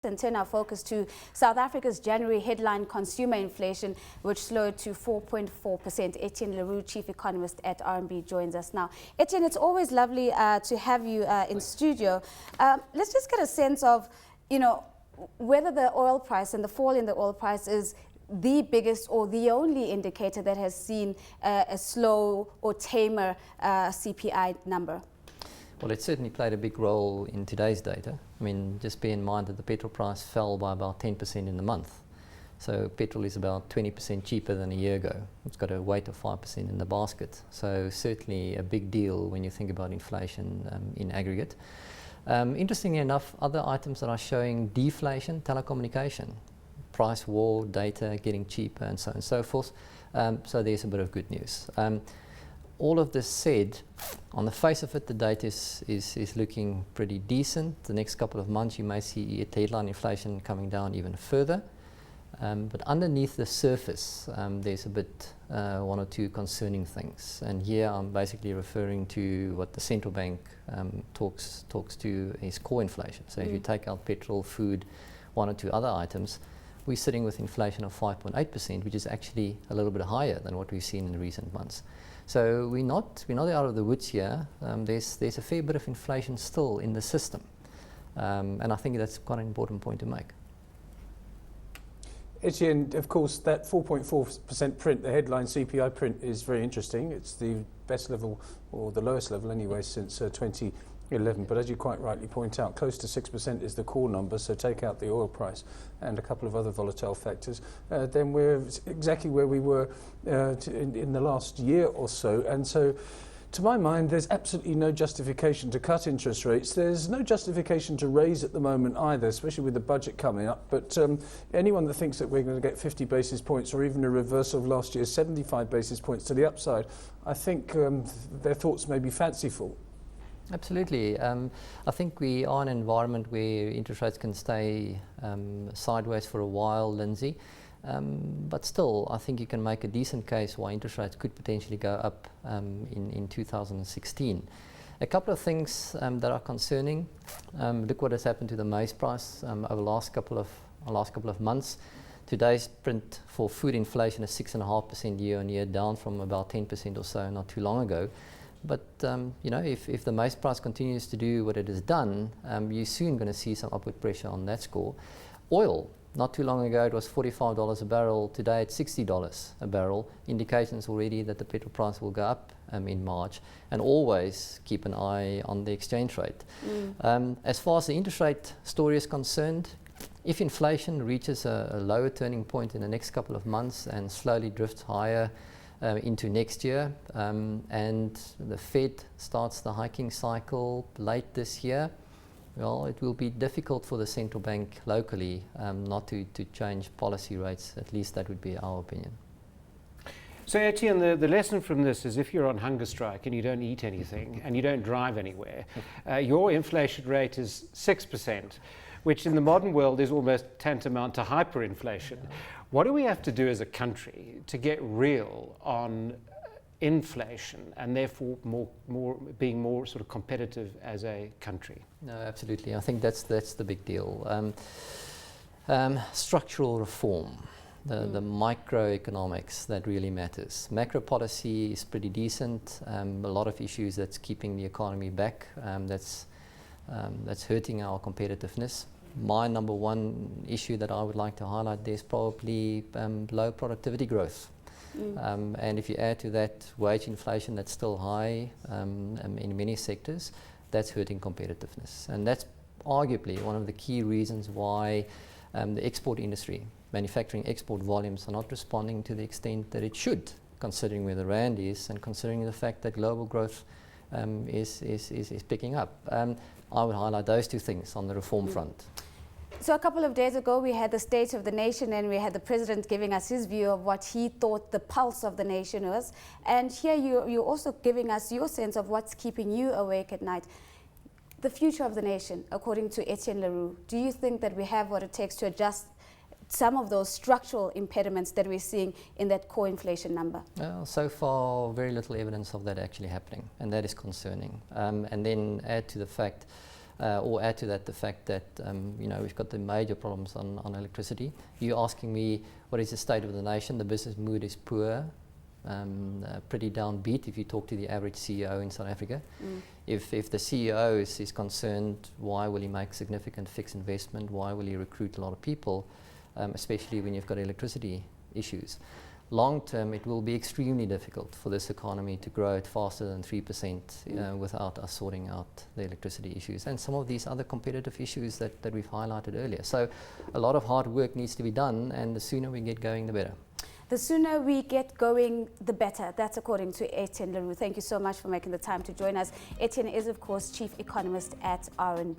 And turn our focus to South Africa's January headline consumer inflation, which slowed to 4.4%. Ettienne Le Roux, chief economist at RMB, joins us now. Ettienne, it's always lovely to have you in studio. Let's just get a sense of, whether the oil price and the fall in the oil price is the biggest or the only indicator that has seen a slow or tamer CPI number. Well, it certainly played a big role in today's data. I mean, just bear in mind that the petrol price fell by about 10% in the month. So petrol is about 20% cheaper than a year ago. It's got a weight of 5% in the basket. So certainly a big deal when you think about inflation in aggregate. Interestingly enough, other items that are showing deflation, telecommunication, price war, data getting cheaper and so on and so forth. So there's a bit of good news. All of this said, on the face of it, the data is looking pretty decent. The next couple of months, you may see headline inflation coming down even further. But underneath the surface, there's a bit, one or two concerning things. And here I'm basically referring to what the central bank talks to is core inflation. So if you take out petrol, food, one or two other items, we're sitting with inflation of 5.8%, which is actually a little bit higher than what we've seen in recent months. So we're not out of the woods here. There's a fair bit of inflation still in the system, and I think that's quite an important point to make. Ettienne, of course, that 4.4% print, the headline CPI print, is very interesting. It's the best level, or the lowest level anyway, since 2011. But as you quite rightly point out, close to 6% is the core number, so take out the oil price and a couple of other volatile factors, then we're exactly where we were in the last year or so. And so, to my mind, there's absolutely no justification to cut interest rates. There's no justification to raise at the moment either, especially with the budget coming up. But anyone that thinks that we're going to get 50 basis points or even a reversal of last year's 75 basis points to the upside, I think their thoughts may be fanciful. Absolutely. I think we are in an environment where interest rates can stay sideways for a while, Lindsay. But still, I think you can make a decent case why interest rates could potentially go up in 2016. A couple of things that are concerning. Look what has happened to the maize price over the last couple of months. Today's print for food inflation is 6.5% year on year, down from about 10% or so not too long ago. But if the maize price continues to do what it has done, you're soon going to see some upward pressure on that score. Oil, not too long ago it was $45 a barrel. Today it's $60 a barrel. Indications already that the petrol price will go up in March. And always keep an eye on the exchange rate. As far as the interest rate story is concerned, if inflation reaches a lower turning point in the next couple of months and slowly drifts higher into next year, and the Fed starts the hiking cycle late this year, well, it will be difficult for the central bank locally not to change policy rates. At least that would be our opinion. So Ettienne, the lesson from this is if you're on hunger strike and you don't eat anything and you don't drive anywhere, your inflation rate is 6%, which in the modern world is almost tantamount to hyperinflation. What do we have to do as a country to get real on inflation and therefore being more sort of competitive as a country? No, absolutely. I think that's the big deal. Structural reform, the microeconomics that really matters. Macro policy is pretty decent. A lot of issues that's keeping the economy back. That's hurting our competitiveness. My number one issue that I would like to highlight there is probably low productivity growth. And if you add to that wage inflation that's still high in many sectors, that's hurting competitiveness. And that's arguably one of the key reasons why the export industry, manufacturing export volumes are not responding to the extent that it should, considering where the rand is and considering the fact that global growth is picking up. I would highlight those two things on the reform front. So a couple of days ago, we had the State of the Nation and we had the President giving us his view of what he thought the pulse of the nation was. And here you're also giving us your sense of what's keeping you awake at night. The future of the nation, according to Ettienne Le Roux, do you think that we have what it takes to adjust some of those structural impediments that we're seeing in that core inflation number? Well, so far, very little evidence of that actually happening, and that is concerning. And then add to the fact or add to that the fact that we've got the major problems on electricity. You're asking me what is the state of the nation? The business mood is poor, pretty downbeat if you talk to the average CEO in South Africa. If the CEO is concerned, why will he make significant fixed investment? Why will he recruit a lot of people, especially when you've got electricity issues? Long term, it will be extremely difficult for this economy to grow at faster than 3% without us sorting out the electricity issues and some of these other competitive issues that we've highlighted earlier. So a lot of hard work needs to be done, and the sooner we get going, the better. The sooner we get going, the better. That's according to Ettienne Le Roux. Thank you so much for making the time to join us. Ettienne is, of course, Chief Economist at RNB.